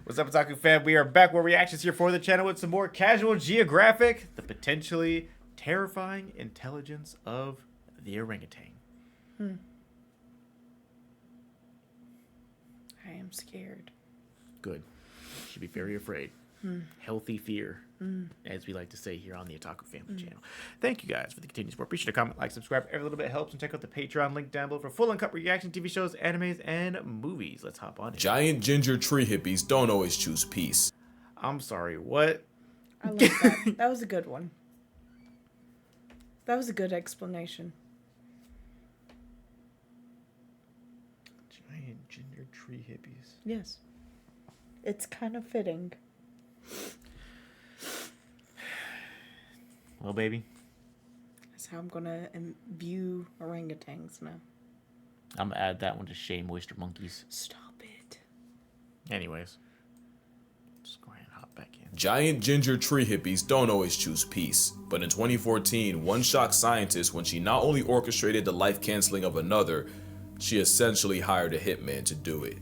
What's up, Otaku fam? We are back with reactions here for the channel with some more Casual Geographic, the potentially terrifying intelligence of the orangutan. I am scared. Good. You should be very afraid. Healthy fear, as we like to say here on the Otaku Family channel. Thank you guys for the continued support. Be sure to comment, like, subscribe. Every little bit helps. And check out the Patreon link down below for full uncut reaction TV shows, animes, and movies. Let's hop on in. Giant ginger tree hippies don't always choose peace. I'm sorry, what? I like that. That was a good one. That was a good explanation. Giant ginger tree hippies. Yes. It's kind of fitting. Well, baby, That's how I'm gonna view orangutans now. I'm gonna add that one to shame oyster monkeys. Stop it. Anyways, just go ahead and hop back in. Giant ginger tree hippies don't always choose peace. But in 2014, one shocked scientist when she not only orchestrated the life canceling of another, she essentially hired a hitman to do it.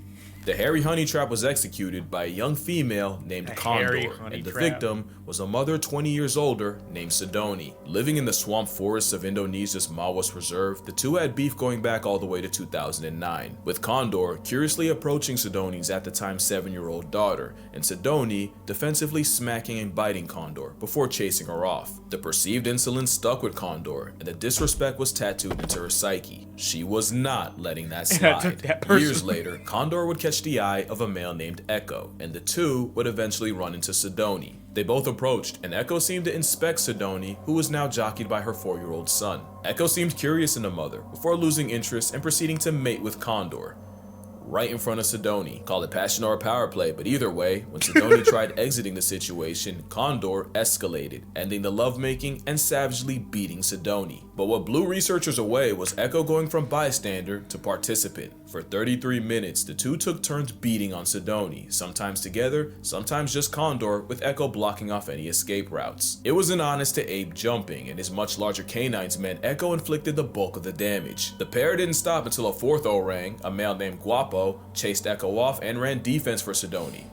The hairy honey trap was executed by a young female named Condor, and the victim was a mother 20 years older named Sidoni. Living in the swamp forests of Indonesia's Mawas Reserve, the two had beef going back all the way to 2009, with Condor curiously approaching Sidoni's at the time 7-year-old daughter, and Sidoni defensively smacking and biting Condor before chasing her off. The perceived insolence stuck with Condor, and the disrespect was tattooed into her psyche. She was not letting that slide. Years later, Condor would catch the eye of a male named Echo, and the two would eventually run into Sidoni. They both approached, and Echo seemed to inspect Sidoni, who was now jockeyed by her 4-year-old son. Echo seemed curious in the mother, before losing interest and proceeding to mate with Condor, right in front of Sidoni. Call it passion or power play, but either way, when Sidoni tried exiting the situation, Condor escalated, ending the lovemaking and savagely beating Sidoni. But what blew researchers away was Echo going from bystander to participant. For 33 minutes, the two took turns beating on Sidoni, sometimes together, sometimes just Condor, with Echo blocking off any escape routes. It was an honest to ape jumping, and his much larger canines meant Echo inflicted the bulk of the damage. The pair didn't stop until a fourth orang, a male named Guapo, chased Echo off and ran defense for Sidoni,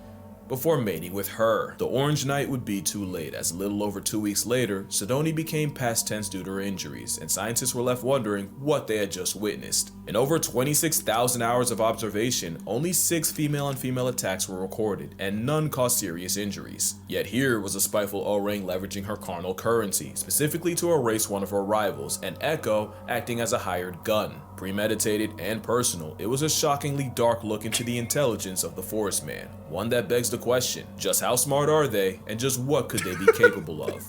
before mating with her. The Orange Night would be too late, as a little over 2 weeks later, Sidoni became past tense due to her injuries, and scientists were left wondering what they had just witnessed. In over 26,000 hours of observation, only 6 female-on-female attacks were recorded, and none caused serious injuries. Yet here was a spiteful orang leveraging her carnal currency, specifically to erase one of her rivals, and Echo acting as a hired gun. Premeditated and personal, it was a shockingly dark look into the intelligence of the forest man, one that begs the question, just how smart are they, and just what could they be capable of?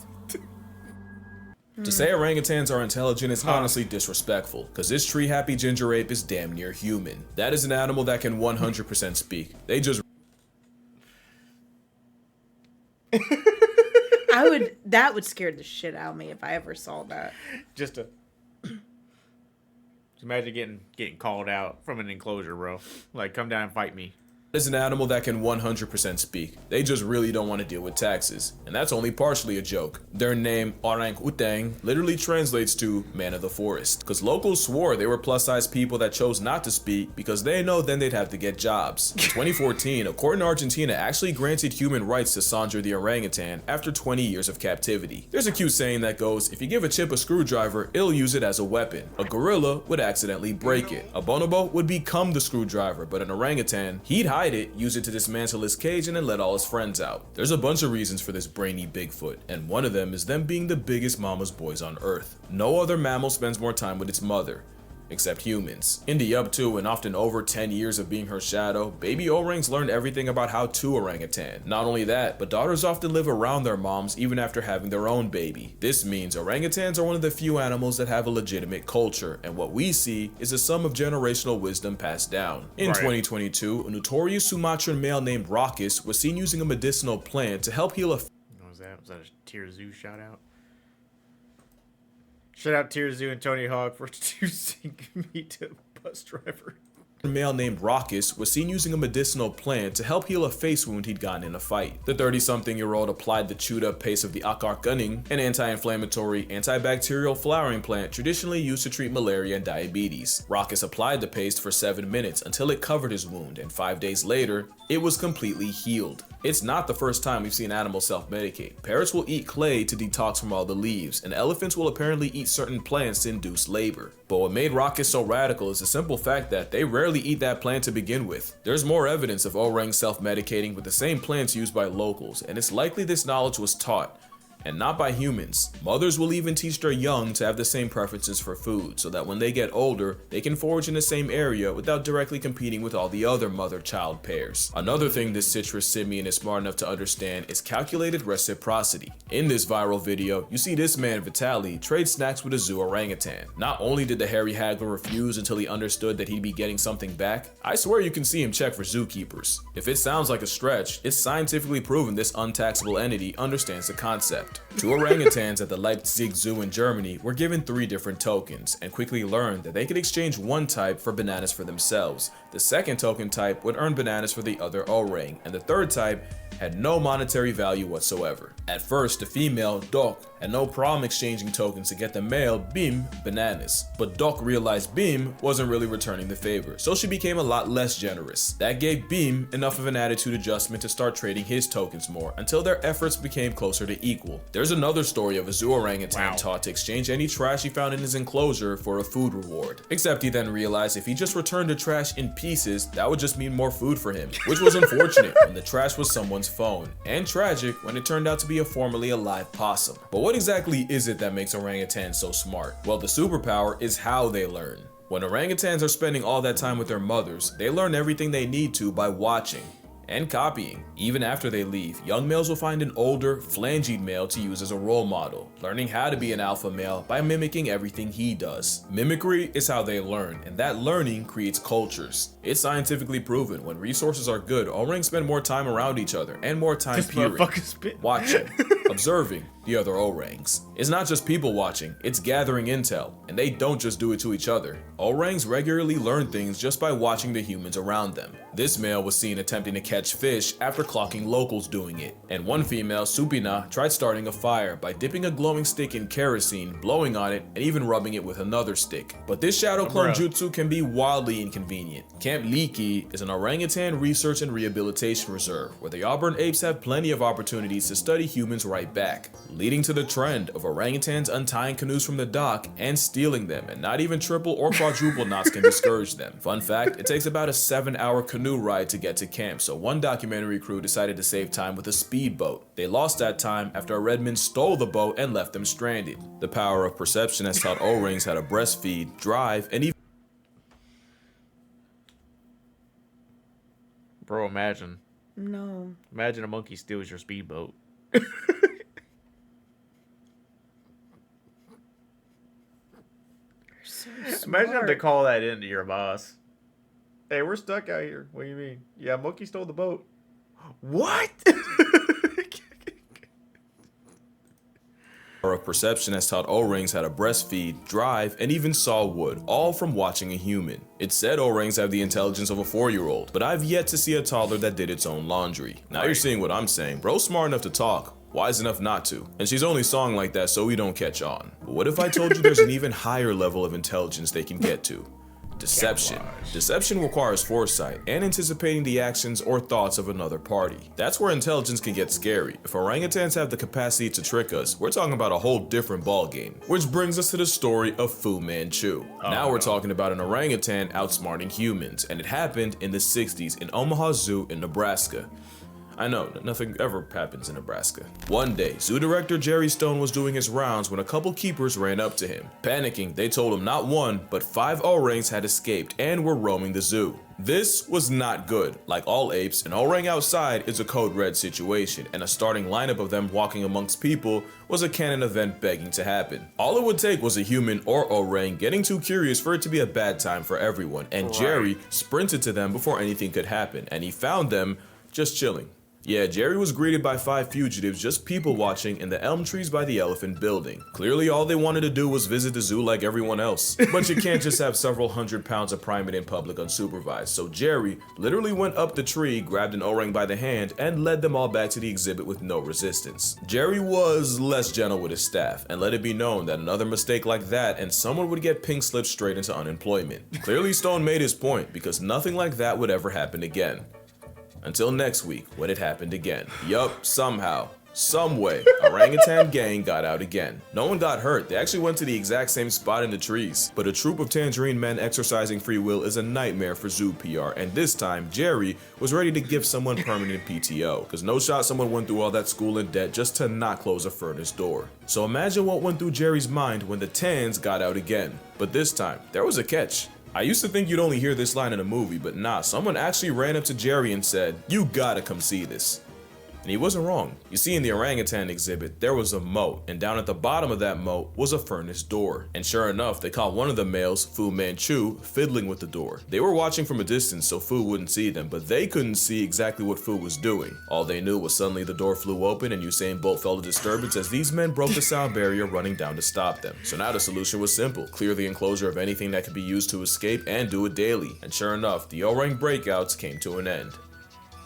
To say orangutans are intelligent is honestly disrespectful, cause this tree-happy ginger ape is damn near human. That is an animal that can 100% speak. They just that would scare the shit out of me if I ever saw that. Just imagine getting called out from an enclosure, bro. Like, come down and fight me. is an animal that can 100% speak. They just really don't want to deal with taxes. And that's only partially a joke. Their name, Orangutan, literally translates to man of the forest. Because locals swore they were plus-size people that chose not to speak because they know then they'd have to get jobs. In 2014, a court in Argentina actually granted human rights to Sandra the orangutan after 20 years of captivity. There's a cute saying that goes, if you give a chimp a screwdriver, it'll use it as a weapon. A gorilla would accidentally break it. A bonobo would become the screwdriver, but an orangutan, he'd hide it, use it to dismantle his cage, and then let all his friends out. There's a bunch of reasons for this brainy Bigfoot, and one of them is them being the biggest mama's boys on Earth. No other mammal spends more time with its mother, except humans. In the up to and often over 10 years of being her shadow, baby orangs learned everything about how to orangutan. Not only that, but daughters often live around their moms even after having their own baby. This means orangutans are one of the few animals that have a legitimate culture, and what we see is a sum of generational wisdom passed down. In 2022, a notorious Sumatran male named Raucus was seen using a medicinal plant to help heal a What was that? Was that a Tier Zoo shout out? Shout out Tier Zoo and Tony Hawk for choosing me to bus driver. male named Raucus was seen using a medicinal plant to help heal a face wound he'd gotten in a fight. The 30-something-year-old applied the chewed-up paste of the OtakuCouple, an anti-inflammatory, antibacterial flowering plant traditionally used to treat malaria and diabetes. Raucus applied the paste for 7 minutes until it covered his wound, and 5 days later, it was completely healed. It's not the first time we've seen animals self-medicate. Parrots will eat clay to detox from all the leaves, and elephants will apparently eat certain plants to induce labor. But what made Raucus so radical is the simple fact that they rarely eat that plant to begin with. There's more evidence of orangs self-medicating with the same plants used by locals, and it's likely this knowledge was taught, and not by humans. Mothers will even teach their young to have the same preferences for food, so that when they get older, they can forage in the same area without directly competing with all the other mother-child pairs. Another thing this citrus simian is smart enough to understand is calculated reciprocity. In this viral video, you see this man Vitaly trade snacks with a zoo orangutan. Not only did the hairy haggler refuse until he understood that he'd be getting something back, I swear you can see him check for zookeepers. If it sounds like a stretch, it's scientifically proven this untaxable entity understands the concept. 2 orangutans at the Leipzig Zoo in Germany were given 3 different tokens and quickly learned that they could exchange one type for bananas for themselves. The second token type would earn bananas for the other orang, and the third type had no monetary value whatsoever. At first, the female, Doc, had no problem exchanging tokens to get the male, Bim, bananas. But Doc realized Bim wasn't really returning the favor, so she became a lot less generous. That gave Bim enough of an attitude adjustment to start trading his tokens more, until their efforts became closer to equal. There's another story of a zoo orangutan taught to exchange any trash he found in his enclosure for a food reward. Except he then realized if he just returned the trash in pieces, that would just mean more food for him, which was unfortunate when the trash was someone's phone, and tragic when it turned out to be a formerly alive possum. But what exactly is it that makes orangutans so smart? Well, the superpower is how they learn. When orangutans are spending all that time with their mothers, they learn everything they need to by watching and copying. Even after they leave, young males will find an older, phalangeed male to use as a role model, learning how to be an alpha male by mimicking everything he does. Mimicry is how they learn, and that learning creates cultures. It's scientifically proven when resources are good, orangs spend more time around each other and more time peering, watching, observing the other orangs. It's not just people watching, it's gathering intel, and they don't just do it to each other. Orangs regularly learn things just by watching the humans around them. This male was seen attempting to catch fish after clocking locals doing it, and one female, Supina, tried starting a fire by dipping a glowing stick in kerosene, blowing on it, and even rubbing it with another stick. But this shadow clone jutsu can be wildly inconvenient. Camp Liki is an orangutan research and rehabilitation reserve where the Auburn apes have plenty of opportunities to study humans right back, leading to the trend of orangutans untying canoes from the dock and stealing them, and not even triple or quadruple knots can discourage them. Fun fact, it takes about a 7-hour canoe ride to get to camp, so one documentary crew decided to save time with a speedboat. They lost that time after a redman stole the boat and left them stranded. The power of perception has taught orangs how to breastfeed, drive, and even Bro, imagine. No. Imagine a monkey steals your speedboat. So Imagine having to smart. call that in to your boss. Hey, we're stuck out here. What do you mean? Yeah, monkey stole the boat. What? power of perception has taught orangs how to breastfeed, drive, and even saw wood, all from watching a human. It's said orangs have the intelligence of a 4-year-old, but I've yet to see a toddler that did its own laundry. Now you're seeing what I'm saying. Bro's smart enough to talk, wise enough not to, and she's only sawing like that so we don't catch on. But what if I told you there's an even higher level of intelligence they can get to? Deception. Deception requires foresight and anticipating the actions or thoughts of another party. That's where intelligence can get scary. If orangutans have the capacity to trick us, we're talking about a whole different ballgame. Which brings us to the story of Fu Manchu. Now we're talking about an orangutan outsmarting humans, and it happened in the 60s in Omaha Zoo in Nebraska. I know, nothing ever happens in Nebraska. One day, zoo director Jerry Stone was doing his rounds when a couple keepers ran up to him. Panicking, they told him not 1, but 5 orangs had escaped and were roaming the zoo. This was not good. Like all apes, an orang outside is a code red situation, and a starting lineup of them walking amongst people was a canon event begging to happen. All it would take was a human or orang getting too curious for it to be a bad time for everyone, and Jerry sprinted to them before anything could happen, and he found them just chilling. Yeah, Jerry was greeted by 5 fugitives just people watching in the elm trees by the elephant building. Clearly all they wanted to do was visit the zoo like everyone else. But you can't just have several hundred pounds of primate in public unsupervised, so Jerry literally went up the tree, grabbed an orang by the hand, and led them all back to the exhibit with no resistance. Jerry was less gentle with his staff, and let it be known that another mistake like that and someone would get pink slipped straight into unemployment. Clearly Stone made his point, because nothing like that would ever happen again. Until next week, when it happened again. Yup, somehow, some way, orangutan gang got out again. No one got hurt, they actually went to the exact same spot in the trees. But a troop of tangerine men exercising free will is a nightmare for zoo PR, and this time, Jerry was ready to give someone permanent PTO, cause no shot someone went through all that school in debt just to not close a furnace door. So imagine what went through Jerry's mind when the tans got out again. But this time, there was a catch. I used to think you'd only hear this line in a movie, but nah, someone actually ran up to Jerry and said, "You gotta come see this." And he wasn't wrong. You see, in the orangutan exhibit, there was a moat, and down at the bottom of that moat was a furnace door. And sure enough, they caught one of the males, Fu Manchu, fiddling with the door. They were watching from a distance so Fu wouldn't see them, but they couldn't see exactly what Fu was doing. All they knew was suddenly the door flew open and Usain Bolt felt a disturbance as these men broke the sound barrier running down to stop them. So now the solution was simple: clear the enclosure of anything that could be used to escape and do it daily. And sure enough, the orang breakouts came to an end.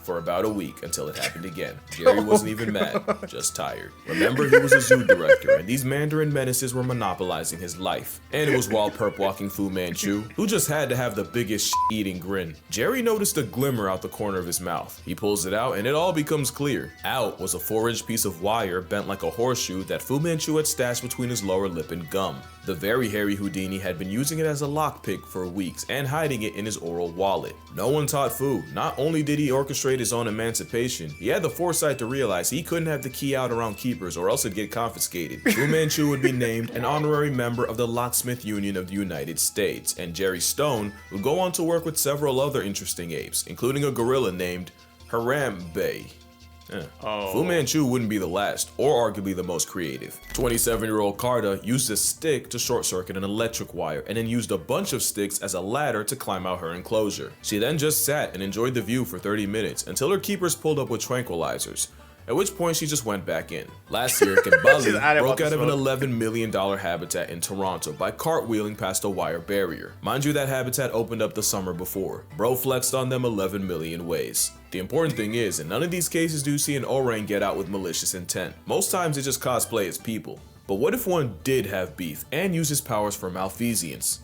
For about a week until it happened again. Jerry wasn't even mad, just tired. Remember, he was a zoo director, and these Mandarin menaces were monopolizing his life. And it was wild perp walking Fu Manchu, who just had to have the biggest eating grin. Jerry noticed a glimmer out the corner of his mouth. He pulls it out, and it all becomes clear. Out was a 4-inch piece of wire bent like a horseshoe that Fu Manchu had stashed between his lower lip and gum. The very hairy Houdini had been using it as a lockpick for weeks and hiding it in his oral wallet. No one taught Fu. Not only did he orchestrate his own emancipation, he had the foresight to realize he couldn't have the key out around keepers or else it'd get confiscated. Fu Manchu would be named an honorary member of the Locksmith Union of the United States, and Jerry Stone would go on to work with several other interesting apes, including a gorilla named Harambe. Fu Manchu wouldn't be the last, or arguably the most creative. 27-year-old Carter used a stick to short-circuit an electric wire, and then used a bunch of sticks as a ladder to climb out her enclosure. She then just sat and enjoyed the view for 30 minutes until her keepers pulled up with tranquilizers, at which point she just went back in. Last year, Kimbali broke out of an $11 million habitat in Toronto by cartwheeling past a wire barrier. Mind you, that habitat opened up the summer before. Bro flexed on them 11 million ways. The important thing is, in none of these cases do you see an orang get out with malicious intent. Most times they just cosplay as people. But what if one did have beef and use his powers for malfeasance?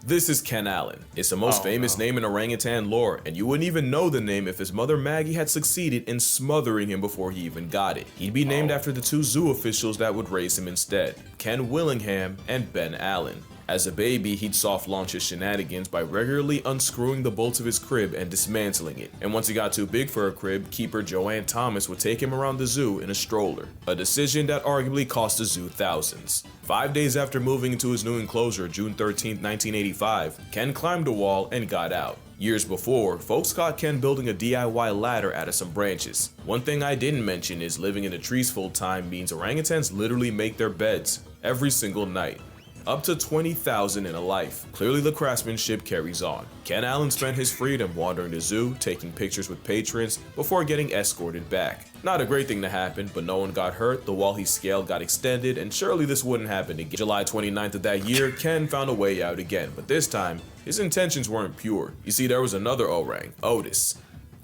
This is Ken Allen. It's the most famous name in orangutan lore, and you wouldn't even know the name if his mother Maggie had succeeded in smothering him before he even got it. He'd be named after the 2 zoo officials that would raise him instead, Ken Willingham and Ben Allen. As a baby, he'd soft launch his shenanigans by regularly unscrewing the bolts of his crib and dismantling it. And once he got too big for a crib, keeper Joanne Thomas would take him around the zoo in a stroller. A decision that arguably cost the zoo thousands. 5 days after moving into his new enclosure, June 13, 1985, Ken climbed a wall and got out. Years before, folks caught Ken building a DIY ladder out of some branches. One thing I didn't mention is living in the trees full time means orangutans literally make their beds every single night. Up to 20,000 in a life. Clearly the craftsmanship carries on. Ken Allen spent his freedom wandering the zoo, taking pictures with patrons, before getting escorted back. Not a great thing to happen, but no one got hurt, the wall he scaled got extended, and surely this wouldn't happen again. July 29th of that year, Ken found a way out again, but this time, his intentions weren't pure. You see, there was another orang, Otis.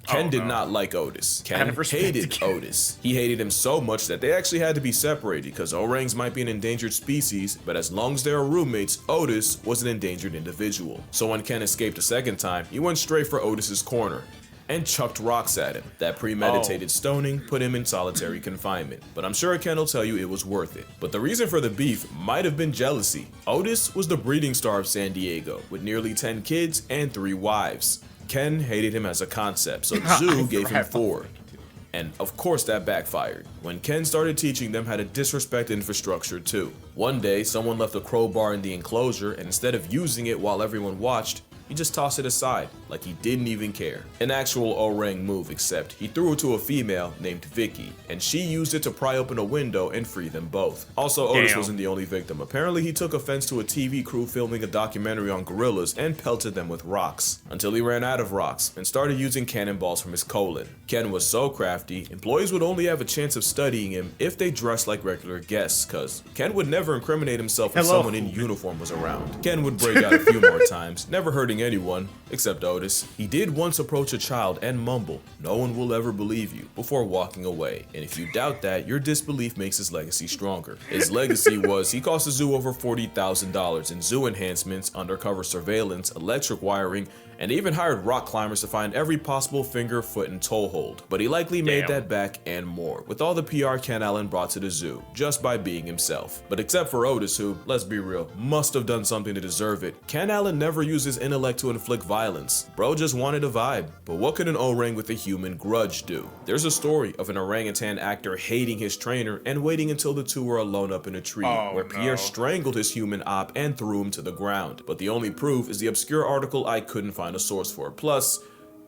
Ken did not like Otis. Ken hated Otis. He hated him so much that they actually had to be separated because orangs might be an endangered species, but as long as they are roommates, Otis was an endangered individual. So when Ken escaped a second time, he went straight for Otis's corner and chucked rocks at him. That premeditated stoning put him in solitary confinement, but I'm sure Ken will tell you it was worth it. But the reason for the beef might have been jealousy. Otis was the breeding star of San Diego, with nearly 10 kids and 3 wives. Ken hated him as a concept, so the zoo gave him 4. And of course that backfired, when Ken started teaching them how to disrespect infrastructure too. One day, someone left a crowbar in the enclosure, and instead of using it while everyone watched, he just tossed it aside, like he didn't even care. An actual orang move, except he threw it to a female named Vicky, and she used it to pry open a window and free them both. Also, Otis Damn. wasn't the only victim. Apparently, he took offense to a TV crew filming a documentary on gorillas and pelted them with rocks, until he ran out of rocks and started using cannonballs from his colon. Ken was so crafty, employees would only have a chance of studying him if they dressed like regular guests, cause Ken would never incriminate himself if Hello. someone in uniform was around. Ken would break out a few more times, never hurting anyone, except Otis. He did once approach a child and mumble, "No one will ever believe you," before walking away, and if you doubt that, your disbelief makes his legacy stronger. His legacy was he cost the zoo over $40,000 in zoo enhancements, undercover surveillance, electric wiring, and even hired rock climbers to find every possible finger, foot, and toe hold. But he likely made Damn. that back and more, with all the PR Ken Allen brought to the zoo, just by being himself. But except for Otis, who, let's be real, must have done something to deserve it, Ken Allen never used his intellect to inflict violence. Bro just wanted a vibe. But what could an orang with a human grudge do? There's a story of an orangutan actor hating his trainer and waiting until the two were alone up in a tree, where Pierre strangled his human op and threw him to the ground. But the only proof is the obscure article I couldn't find a source for. Plus,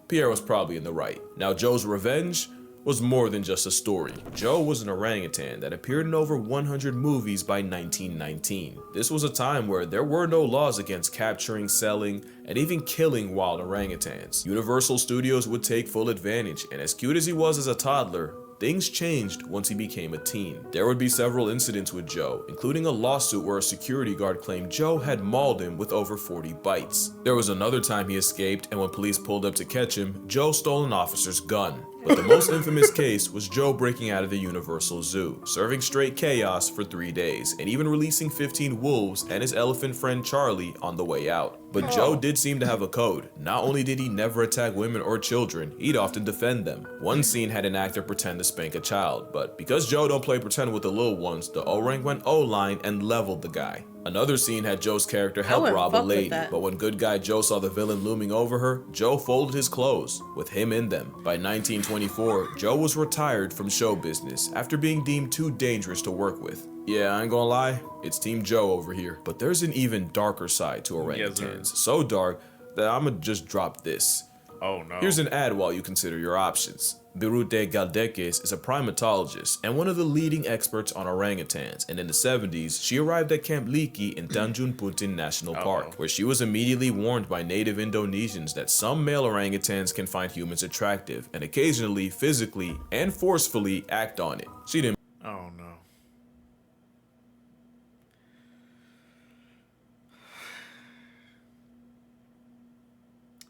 Pierre was probably in the right. Now, Joe's revenge was more than just a story. Joe was an orangutan that appeared in over 100 movies by 1919. This was a time where there were no laws against capturing, selling, and even killing wild orangutans. Universal Studios would take full advantage, and as cute as he was as a toddler, things changed once he became a teen. There would be several incidents with Joe, including a lawsuit where a security guard claimed Joe had mauled him with over 40 bites. There was another time he escaped, and when police pulled up to catch him, Joe stole an officer's gun. But the most infamous case was Joe breaking out of the Universal Zoo, serving straight chaos for 3 days, and even releasing 15 wolves and his elephant friend Charlie on the way out. But Joe did seem to have a code. Not only did he never attack women or children, he'd often defend them. One scene had an actor pretend to spank a child, but because Joe don't play pretend with the little ones, the orang went O-line and leveled the guy. Another scene had Joe's character help wouldn't rob a fuck with lady, that. but when good guy Joe saw the villain looming over her, Joe folded his clothes, with him in them. By 1924, Joe was retired from show business after being deemed too dangerous to work with. Yeah, I ain't gonna lie, it's Team Joe over here. But there's an even darker side to orangutans, so dark that I'ma just drop this. Oh no. Here's an ad while you consider your options. Birute Galdeques is a primatologist and one of the leading experts on orangutans, and in the 70s, she arrived at Camp Liki in Tanjung Putin National Park, where she was immediately warned by native Indonesians that some male orangutans can find humans attractive and occasionally physically and forcefully act on it. She didn't Oh no.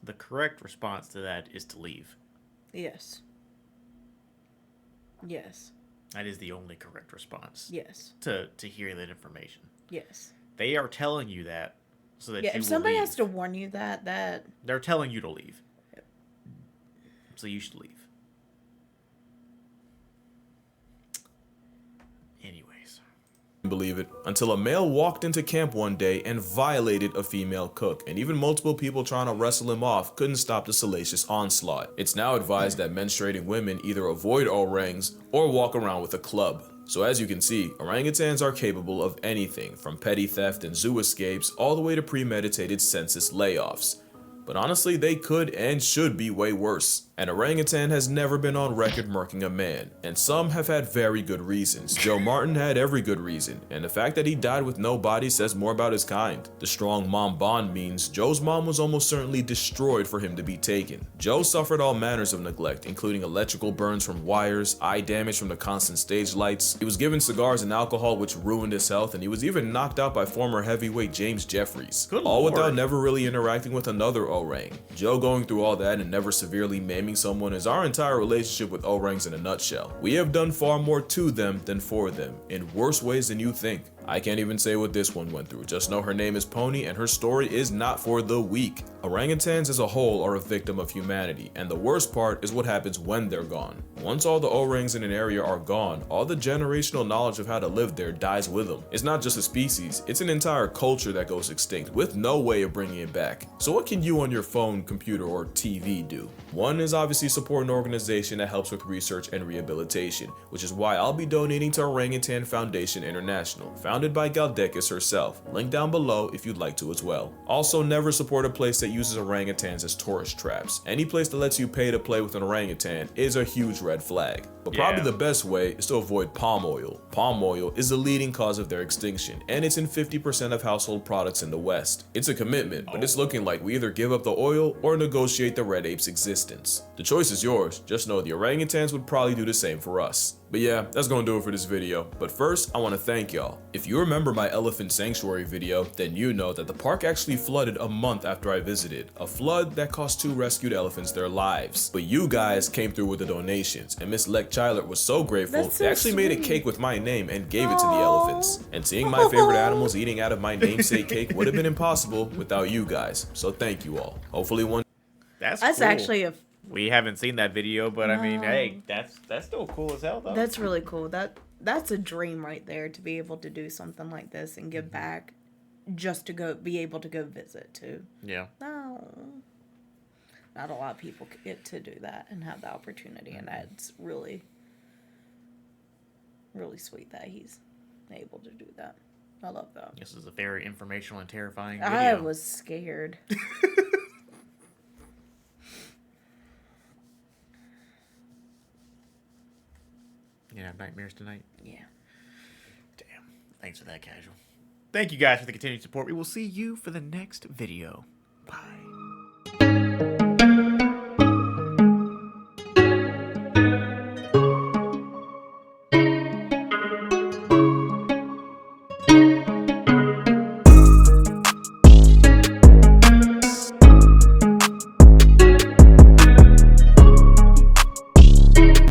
The correct response to that is to leave. Yes. Yes. That is the only correct response Yes. to hear that information. Yes. They are telling you that so that Yeah, you if will somebody leave. has to warn you that They're telling you to leave. Yep. So you should leave. Anyways. believe it until a male walked into camp one day and violated a female cook, and even multiple people trying to wrestle him off couldn't stop the salacious onslaught. It's now advised that menstruating women either avoid orangs or walk around with a club. So as you can see, orangutans are capable of anything from petty theft and zoo escapes all the way to premeditated census layoffs. But honestly, they could and should be way worse. An orangutan has never been on record murking a man, and some have had very good reasons. Joe Martin had every good reason, and the fact that he died with no body says more about his kind. The strong mom bond means Joe's mom was almost certainly destroyed for him to be taken. Joe suffered all manners of neglect, including electrical burns from wires, eye damage from the constant stage lights. He was given cigars and alcohol which ruined his health, and he was even knocked out by former heavyweight James Jeffries. Good all Lord. without never really interacting with another orang. Joe going through all that and never severely maiming someone is our entire relationship with orangs in a nutshell. We have done far more to them than for them, in worse ways than you think. I can't even say what this one went through, just know her name is Pony and her story is not for the weak. Orangutans as a whole are a victim of humanity, and the worst part is what happens when they're gone. Once all the orangs in an area are gone, all the generational knowledge of how to live there dies with them. It's not just a species, it's an entire culture that goes extinct with no way of bringing it back. So what can you on your phone, computer, or TV do? One is obviously support an organization that helps with research and rehabilitation, which is why I'll be donating to Orangutan Foundation International, founded founded by Galdekis herself. Link down below if you'd like to as well. Also, never support a place that uses orangutans as tourist traps. Any place that lets you pay to play with an orangutan is a huge red flag. But probably the best way is to avoid palm oil. Palm oil is the leading cause of their extinction, and it's in 50% of household products in the West. It's a commitment, but it's looking like we either give up the oil or negotiate the red ape's existence. The choice is yours, just know the orangutans would probably do the same for us. But yeah, that's gonna do it for this video. But first, I wanna thank y'all. If you remember my elephant sanctuary video, then you know that the park actually flooded a month after I visited. A flood that cost 2 rescued elephants their lives. But you guys came through with the donations, and Miss Lek Chilert was so grateful, That's so they actually made a sweet. cake with my name and gave it to the elephants. And seeing my favorite animals eating out of my namesake cake would have been impossible without you guys. So thank you all. Hopefully one That's That's cool. actually a. We haven't seen that video, but I mean, hey, that's still cool as hell, though. That's really cool. That's a dream right there, to be able to do something like this and give back, just to be able to go visit too. Yeah. No, not a lot of people get to do that and have the opportunity, and that's really, really sweet that he's able to do that. I love that. This is a very informational and terrifying video. I was scared. You have nightmares tonight? Yeah. Damn. Thanks for that, Casual. Thank you guys for the continued support. We will see you for the next video. Bye.